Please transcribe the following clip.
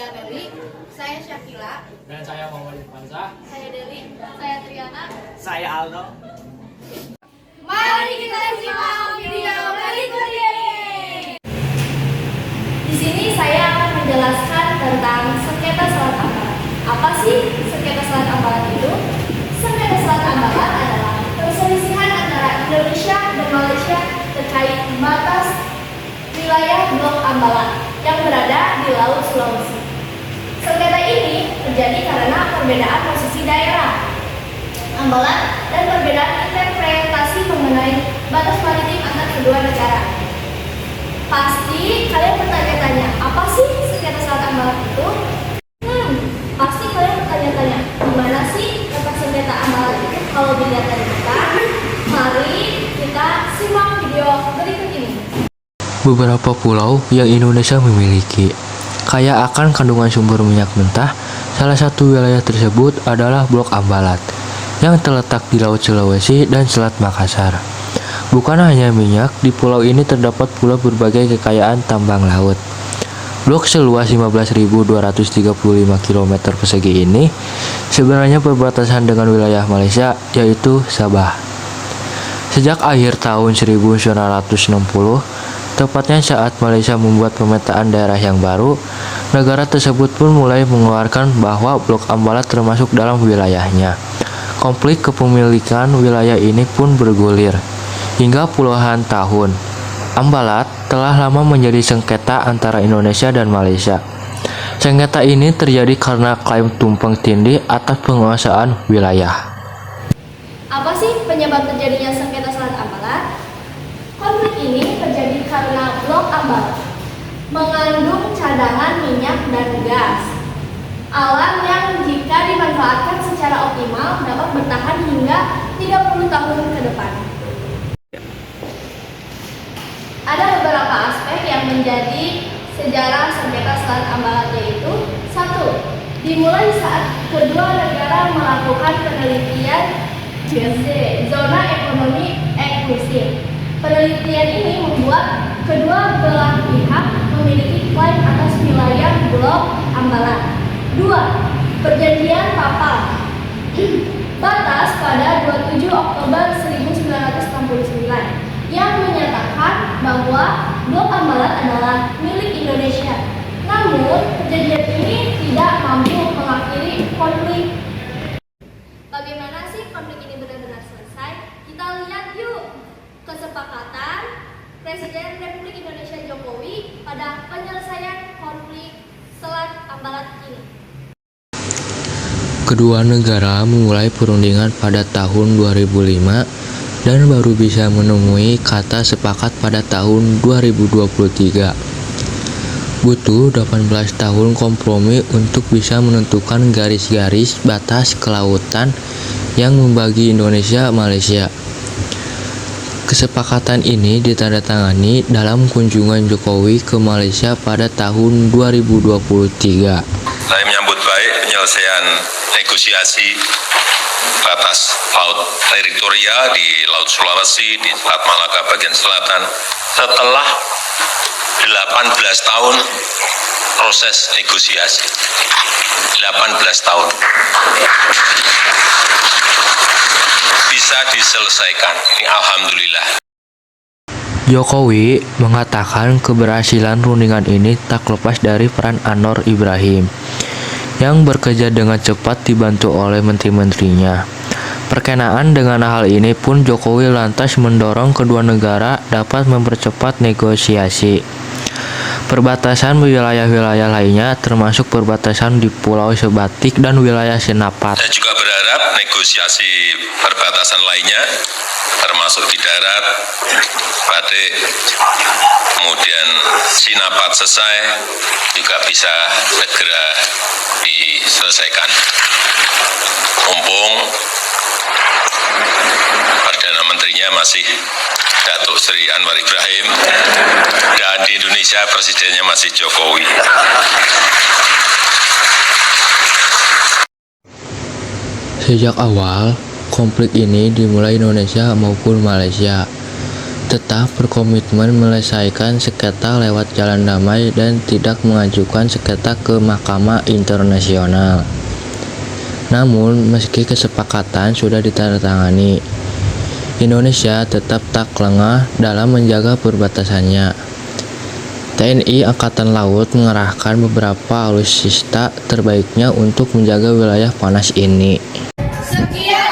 saya Deli, saya Syakila, Dan saya Muhammad Irfansyah. saya Deli, saya Triana. Saya Aldo. Mari kita simak video berikut ini. Di sini saya akan menjelaskan tentang sengketa Selat Ambalat. Apa sih sengketa Selat Ambalat itu? Sengketa Selat Ambalat adalah perselisihan antara Indonesia dan Malaysia terkait batas wilayah Blok Ambalat yang berada di Laut Sulawesi. Sengketa ini terjadi karena perbedaan posisi daerah Ambalat dan perbedaan interpretasi mengenai batas maritim antar kedua negara. Pasti kalian bertanya-tanya, apa sih sengketa Selat Ambalat itu? Pasti kalian bertanya-tanya, gimana sih letak sengketa Ambalat itu kalau dilihat dari kita? Mari kita simak video berikut ini. Beberapa pulau yang Indonesia miliki kaya akan kandungan sumber minyak mentah. Salah satu wilayah tersebut adalah Blok Ambalat yang terletak di Laut Sulawesi dan Selat Makassar. Bukan hanya minyak, di pulau ini terdapat pula berbagai kekayaan tambang laut. Blok seluas 15.235 km persegi ini sebenarnya berbatasan dengan wilayah Malaysia, yaitu Sabah. Sejak akhir tahun 1960, tepatnya saat Malaysia membuat pemetaan daerah yang baru, negara tersebut pun mulai mengeluarkan bahwa Blok Ambalat termasuk dalam wilayahnya. Konflik kepemilikan wilayah ini pun bergulir hingga puluhan tahun. Ambalat telah lama menjadi sengketa antara Indonesia dan Malaysia. Sengketa ini terjadi karena klaim tumpang tindih atas penguasaan wilayah. Apa sih penyebab terjadinya sengketa Selat Ambalat? Konflik ini terjadi karena Blok Ambalat mengandung cadangan minyak dan gas alam yang jika dimanfaatkan secara optimal dapat bertahan hingga 30 tahun ke depan. Ada beberapa aspek yang menjadi sejarah sengketa Selat Ambalat, yaitu 1. Dimulai saat kedua negara melakukan penelitian zona ekonomi eksklusif. Penelitian ini membuat kedua belah pihak memiliki klaim atas wilayah Blok Ambalat. 2. Perjanjian Papal batas pada 27 Oktober 1969 yang menyatakan bahwa Blok Ambalat adalah milik Indonesia. Namun, perjanjian ini tidak mampu mengakhiri konflik. Bagaimana sih konflik ini benar-benar selesai? Kita lihat yuk kesepakatan Presiden Republik Indonesia Jokowi pada penyelesaian konflik Selat Ambalat ini. Kedua negara memulai perundingan pada tahun 2005 dan baru bisa menemui kata sepakat pada tahun 2023. Butuh 18 tahun kompromi untuk bisa menentukan garis-garis batas kelautan yang membagi Indonesia Malaysia. Kesepakatan ini ditandatangani dalam kunjungan Jokowi ke Malaysia pada tahun 2023. Saya menyambut baik penyelesaian negosiasi batas laut teritorial di Laut Sulawesi di Selat Malaka bagian selatan setelah 18 tahun proses negosiasi. 18 tahun bisa diselesaikan. Ini alhamdulillah. Jokowi mengatakan keberhasilan rundingan ini tak lepas dari peran Anwar Ibrahim yang bekerja dengan cepat dibantu oleh menteri-menterinya. Berkenaan dengan hal ini pun Jokowi lantas mendorong kedua negara dapat mempercepat negosiasi. Perbatasan wilayah-wilayah lainnya termasuk perbatasan di Pulau Sebatik dan wilayah Senapat. Saya juga berharap negosiasi perbatasan lainnya termasuk di darat, Batik, kemudian Sinapat selesai juga bisa segera diselesaikan. Mumpung Perdana Menterinya masih Datuk Seri Anwar Ibrahim dan di Indonesia presidennya masih Jokowi. Sejak awal, konflik ini dimulai Indonesia maupun Malaysia. tetap berkomitmen menyelesaikan sengketa lewat jalan damai dan tidak mengajukan sengketa ke Mahkamah Internasional. Namun, meski kesepakatan sudah ditandatangani, Indonesia tetap tak lengah dalam menjaga perbatasannya. TNI Angkatan Laut mengerahkan beberapa alutsista terbaiknya untuk menjaga wilayah panas ini. Sekian